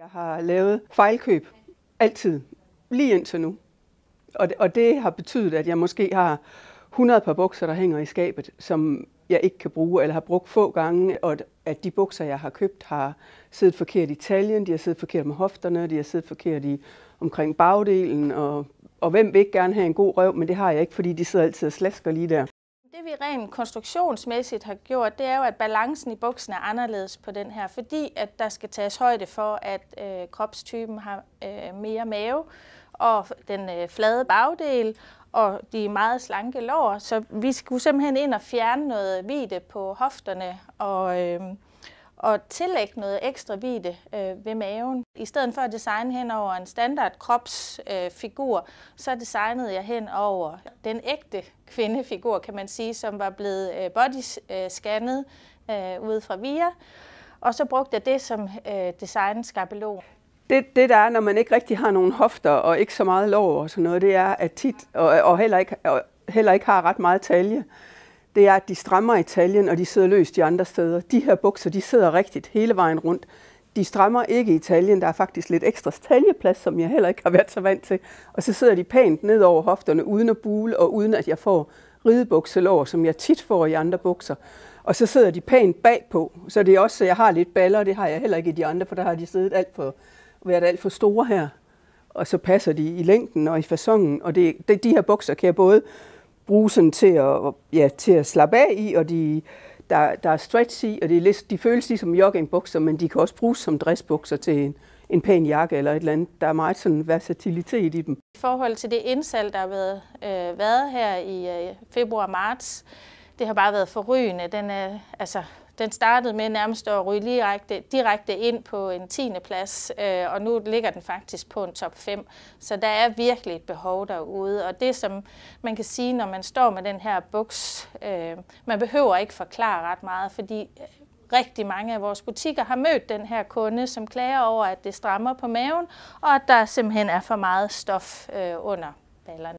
Jeg har lavet fejlkøb altid, lige indtil nu. Og det har betydet, at jeg måske har 100 par bukser, der hænger i skabet, som jeg ikke kan bruge eller har brugt få gange. Og at de bukser, jeg har købt, har siddet forkert i taljen, de har siddet forkert med hofterne, de har siddet forkert omkring bagdelen. Og hvem vil ikke gerne have en god røv, men det har jeg ikke, fordi de sidder altid og slasker lige der. Det vi rent konstruktionsmæssigt har gjort, det er jo, at balancen i buksen er anderledes på den her, fordi at der skal tages højde for, at kropstypen har mere mave og den flade bagdel og de meget slanke lår. Så vi skulle simpelthen ind og fjerne noget vidde på hofterne og tillægge noget ekstra vidde ved maven. I stedet for at designe hen over en standard kropsfigur, så designede jeg hen over den ægte kvindefigur, kan man sige, som var blevet bodyscannet ude fra VIA. Og så brugte jeg det som designskabelon. Det der er, når man ikke rigtig har nogen hofter og ikke så meget lår og sådan noget, det er, at tit, og heller ikke har ret meget talje, det er, at de strammer i taljen, og de sidder løst de andre steder. De her bukser, de sidder rigtigt hele vejen rundt. De strammer ikke i taljen, der er faktisk lidt ekstra taljeplads, som jeg heller ikke har været så vant til. Og så sidder de pænt ned over hofterne, uden at bule, og uden at jeg får ridebukselår, som jeg tit får i andre bukser. Og så sidder de pænt bagpå, så det er også, så jeg har lidt baller, det har jeg heller ikke i de andre, for der har de siddet været alt for store her. Og så passer de i længden og i faconen, og de her bukser kan jeg både bruge sådan til at slappe af i, og der er stretch i, og de føles ligesom joggingbukser, men de kan også bruges som dressbukser til en pæn jakke eller et eller andet. Der er meget sådan versatilitet i dem. I forhold til det indsalg, der har været her i februar-marts, det har bare været forrygende. Den startede med nærmest at ryge direkte ind på en 10. plads, og nu ligger den faktisk på en top 5. Så der er virkelig et behov derude. Og det, som man kan sige, når man står med den her buks, man behøver ikke forklare ret meget, fordi rigtig mange af vores butikker har mødt den her kunde, som klager over, at det strammer på maven, og at der simpelthen er for meget stof under ballerne.